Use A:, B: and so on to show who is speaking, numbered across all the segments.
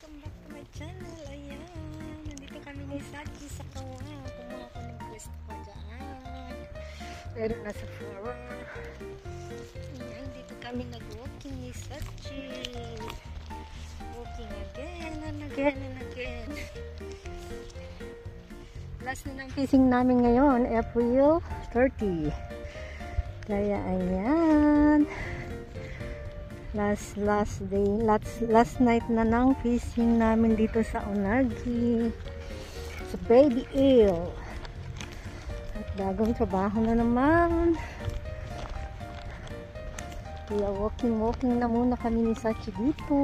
A: Welcome back to my channel. Ayan, nandito kami ni Sachi sa kawa. Kumuha ko ng pwesto ko dyan. Pero nasa flower. Ayan, dito kami nag-walking ni Sachi. Walking again and again and again. Last na ng fishing namin ngayon, April 30. Kaya ayan. Last night na ng fishing namin dito sa Unagi sa Baby Eel. At bagong trabaho na naman. Kaya walking na muna kami ni Sachi dito.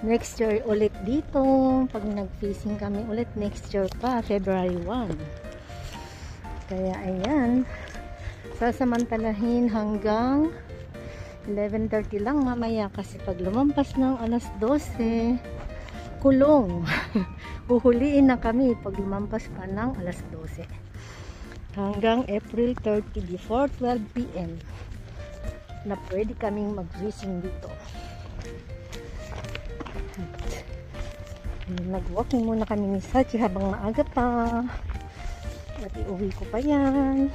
A: Next year ulit dito, pag nag-fishing kami ulit next year pa, February 1. Kaya ayan, sasamantalahin hanggang 11:30 lang mamaya kasi pag lumampas ng alas 12 kulong. Uhuliin na kami pag lumampas pa ng alas 12 hanggang April 30 before 12 PM na pwede kaming mag-fishing dito. Nag-walking muna kami ni Sachi habang maaga pa at iuwi ko pa yan.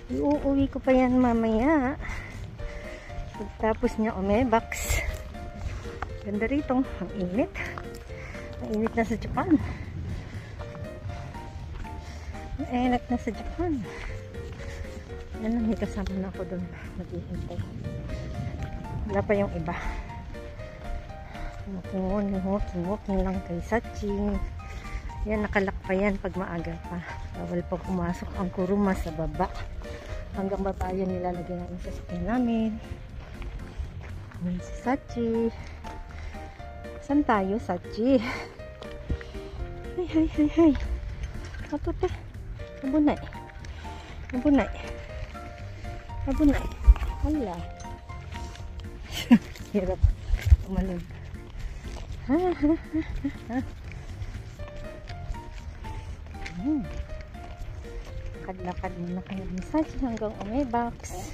A: Iuuwi ko pa yan mamaya pagtapos niya umebax. Ganda rito, ang init na sa Japan, ang init na sa Japan. Yan lang, may kasama na ako doon mag-iintay, wala pa yung iba. Walking lang kay Sachi. Yan, nakalak pa yan pag maaga pa, bawal pa pumasok ang kuruma sa baba. Hanggang baba yun nilalagyan namin sa sasakyan namin. Ayan si Sachi. Saan tayo, Sachi? Hay. Ato ta. Abunay. Hala. Hirap. Umalun. Lakad muna kayo ni Sachi hanggang umebax.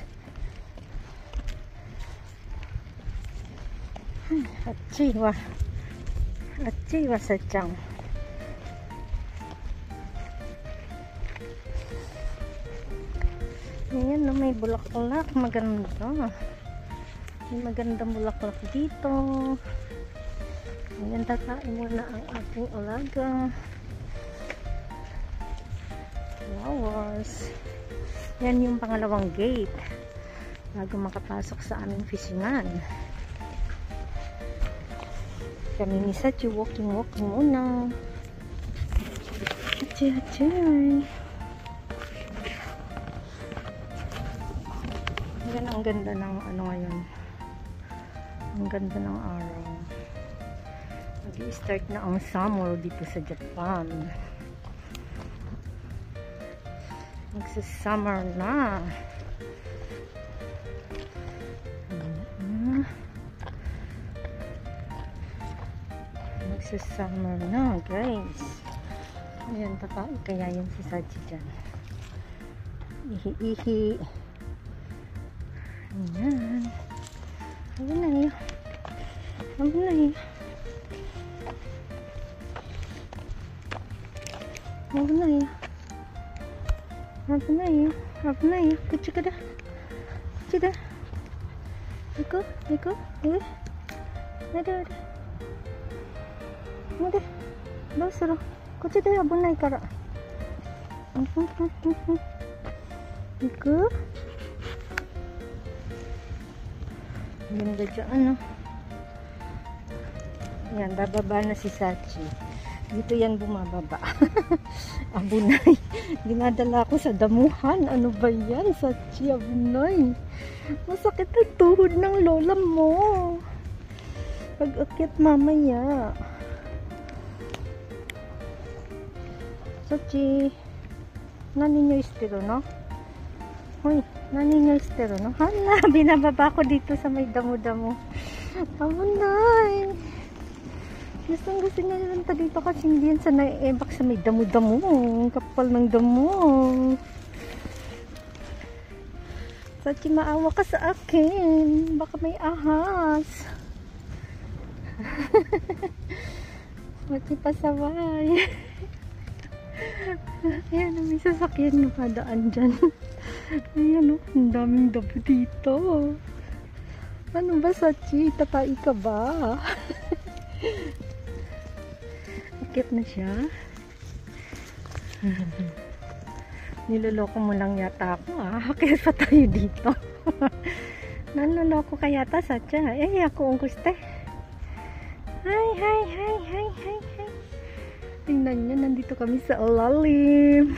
A: Achiwa Sachang. Ayan, may bulaklak, maganda. May magandang bulaklak dito. Ayan, takain muna ang ating alaga. Flowers. Yan yung pangalawang gate bago makapasok sa aming fishingan. Kami ni Sachi walking muna. Achay. Yan, ang ganda ng ano ngayon. Ang ganda ng araw. Mag-i-start na ang summer dito sa Japan. Magsa-summer na. Magsa-summer na, guys. Ayan, kaya yun si Sachi dyan. Ihi. Ayan. Abunay. Kuchi ka da. Iko. Ada.どうする? こっちで危ないから。行く? Ganda dyan, ano? Yan, bababa na si Sachi. Dito yan bumababa. Abunay. Dinadala ko sa damuhan. Ano ba yan, Sachi? Abunay. Masakit ang tuhod ng lola mo. Pag-akyat mamaya. Sachi. Nani nyo istiro, no? Hoy, nani nyo istiro, no? Hala, binababa ko dito sa may damo-damo. Abunay. Gusto nga lang dito kasi hindi yan sa naiebak sa may damo-damo. Kapal ng damo. Sachi, maawa ka sa akin. Baka may ahas. Sachi, pasaway. Ayan, may sasakyan na padaan dyan. Ayan, ang daming dabo dito. Ano ba, Sachi? Tapai ka ba? Akit na siya. Niloloko mo lang yata ako, Akit pa tayo dito. Naloloko ka yata, Sachi. Ako ang gusto. Hi. Tingnan nyo, nandito kami sa ilalim.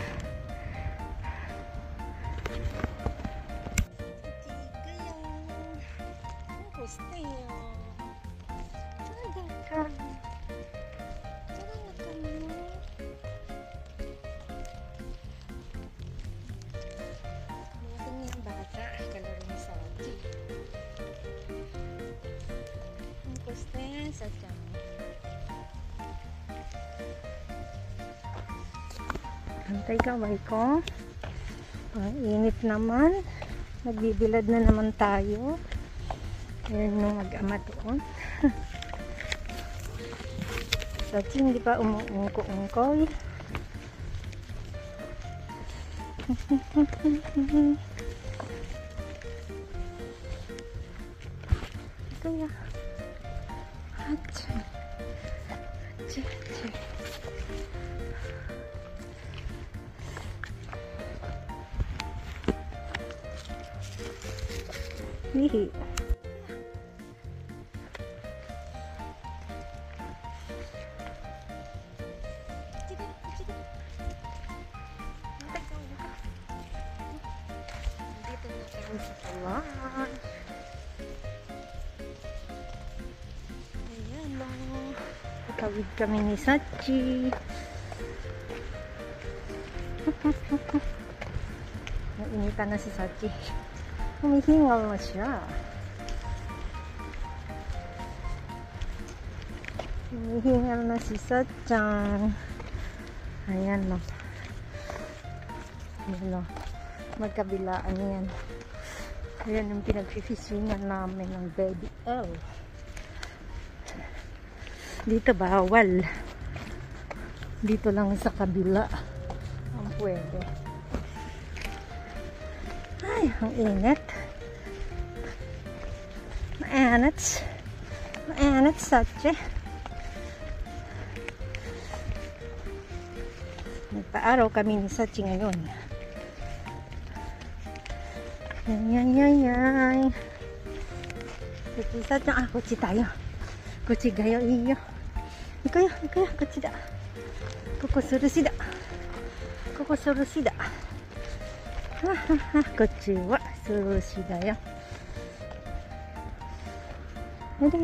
A: Antay kaway ko. Ang init naman. Nagbibilad na naman tayo. Ayan yung mag-ama doon. Sachi, hindi pa umuungko-ungkoy. Kaya. Hachi. Hihi. Dito na kami sa talan. Ayan lang. Tawid kami ni Sachi. Nainitan na si Sachi. Humihingal na siya. Humihingal na si Sachang. Ayan no. Ayan no. Magkabilaan yan. Ayan yung pinag-fishingan namin ng baby L. Dito bawal. Dito lang sa kabila ang pwede. Ay, ang init. Mainit, Sachi. Nagpa-araw kami ni Sachi ngayon. Yan. Sachi, Sachi. Kutsi tayo. Kutsi gayo iyo. Ikayo, kutsi da. Kokosuru da. こっちは涼しいだよ。いれ。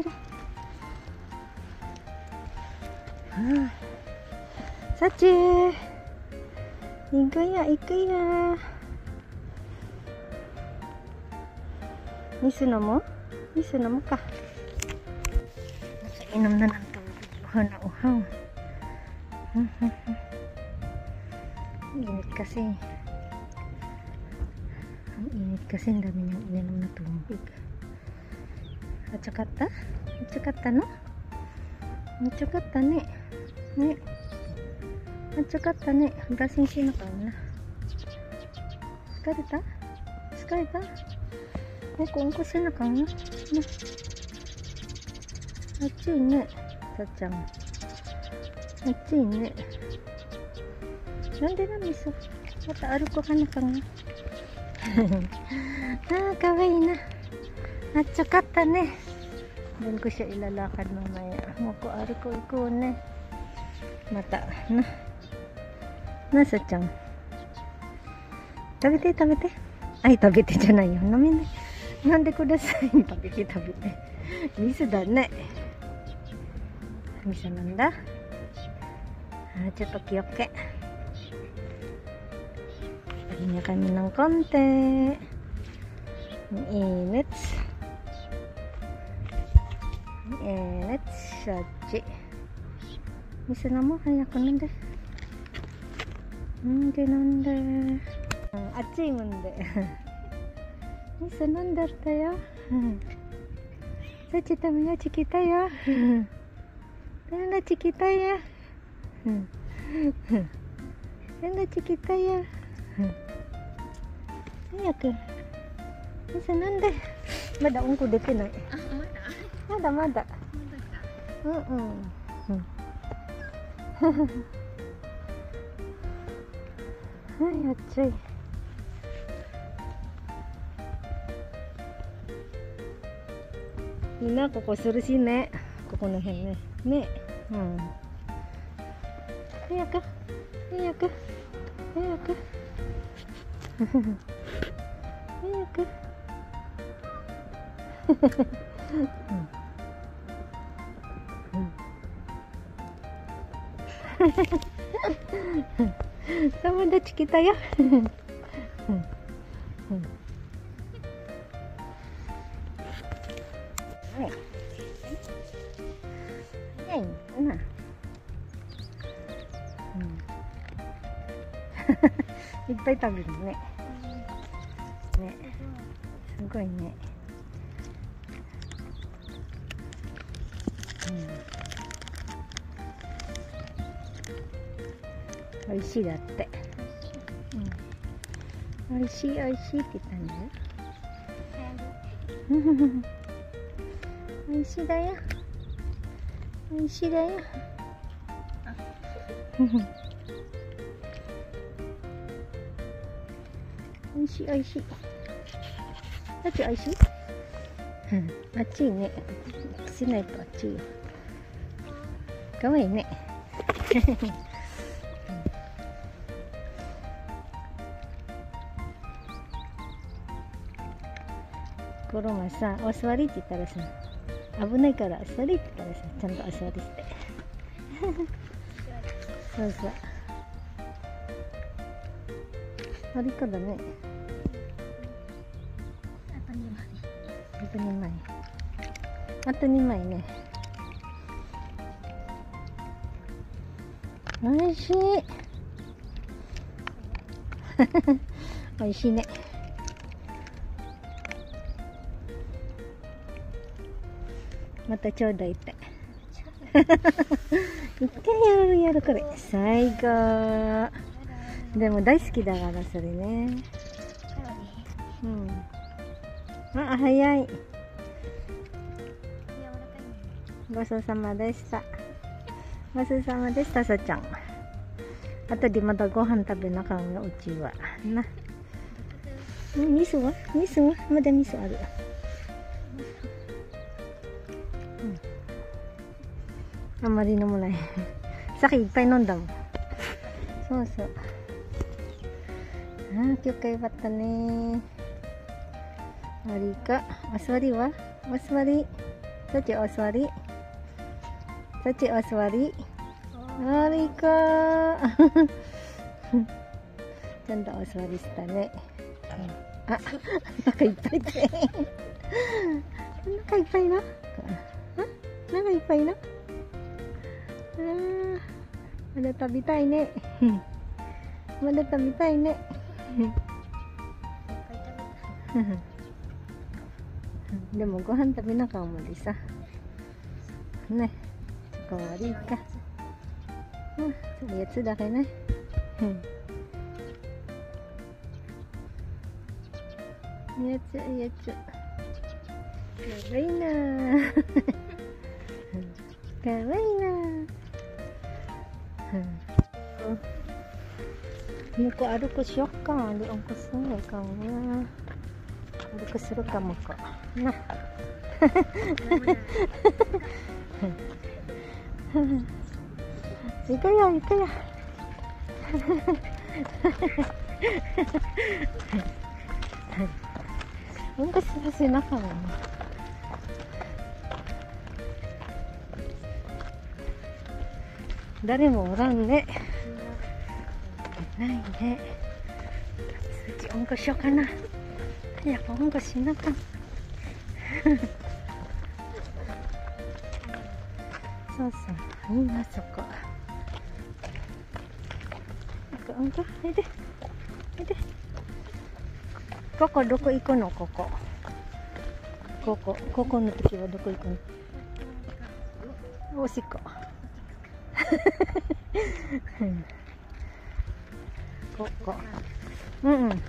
A: さち行くよ。ミスのもか。Nakainom na ng tubig. Uhaw. Init kasi. Ang init kasi, ang dami niyang ininom na tubig. Atsukatta no? Atsukatta ne. Atsukatta ne. Brashingしなかったな。疲れたうんこしなかったな。暑いね、さっちゃん。暑いね。なんでな、みそ。また歩こうかなかな。かわいいna. At sukata ne. Doon ko siya ilalakad mamaya. Makuari ko ikone. Mata na. Nasa tiyang. Tabite. Ay, tabiteじゃないよ。飲めない。飲んでください。tabite. 水だね。水なんだ。ちょっと気をつけ。Pahinga kami ng konti. Ang init. Sachi. Misa na mo, kaya ko nande. Nande. Atsi mo nande. Bisa nandar tayo. Sachi tamaya chikita ya. Tanda chikita ya. Tanda chikita ya. Ayak. Bisa nandar. Mada ungku dete na. Mada. Ay, atchay. Ina, koko suru shi ne. Koko no hen ne. Ne. Ayak. Ayak. Ayak. Ayak. Sama da chikita ya. Ayan, na. Ippai taberu ne. Ne. Sugoi ne.おいしいだって。おいしいおいしいって言ったんだよ。おいしいだよ。おいしいだよ。おいしいおいしい。どっちおいしい？あっちいね。しないとあっちいよ。かわいいね。コロマさ、お座りって言ったらさ、危ないからお座りって言ったらさ、ちゃんとお座りして。そうそう。ありかだね。あと2枚。あと2枚ね。おいしい。おいしいね。またちょうだいって。一回やるこれ。最高。でも大好きだからそれね。あ、早い。ごちそうさまでした。ごちそうさまでした、さちゃん。あとでまたご飯食べなあかんよ、うちは。な。味噌はまだ味噌ある。あんまり飲まない。さっきいっぱい飲んだもん。そうそう。今日かよかったね。ありか。お座りは？お座り。そっちお座り。そっちお座り。ありか。ちゃんとお座りしたね。あ、お腹いっぱいで。お腹いっぱいな。お腹いっぱいな。まだ食べたいね。まだ食べたいね。でもご飯食べなかもでさ。ね。そこは悪いか。それやつだけね。やつ。かわいいな。かわいいな。向こう歩くしよっか。で、おんこすんないかもな。歩くするかもか。な。行くよ。おんこすらせなかもな。誰もおらんね。ないね。そっちおんこしようかな。早くおんこしなかん。そうそう、いいなそこ。おんこ、おいで。こここどこ行くの？ここの時はどこ行くの？おしっこ。ここ。うんうん。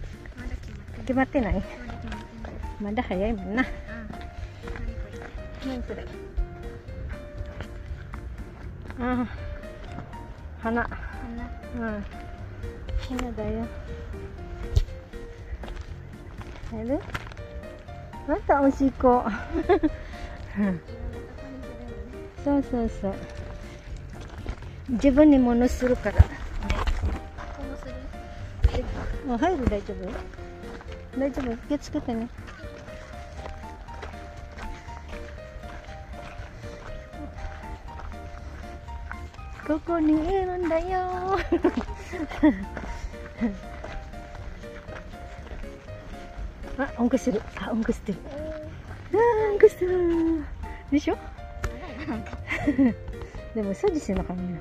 A: 決まってない？まだ早いもんな。何それ？あ、花。うん。花だよ。やる？またおしっこ。そうそうそう。自分に物するから。もう入る？大丈夫？大丈夫？気をつけてね。ここにいるんだよ。あ、うんこする。あ、うんこしてる。あ、うんこする。でしょ？でも掃除しなかったね。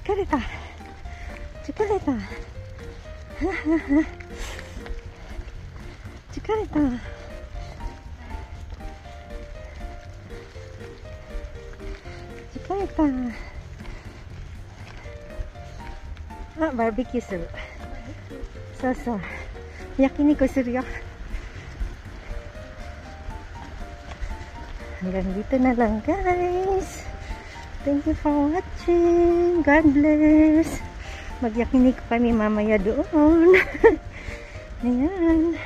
A: 疲れた。疲れた。疲れた。疲れた。あ、バーベキューする。そうそう。焼肉するよ。Hanggang dito na lang guys. Thank you for watching. God bless. Magyakinig kami mamaya doon. Ayan.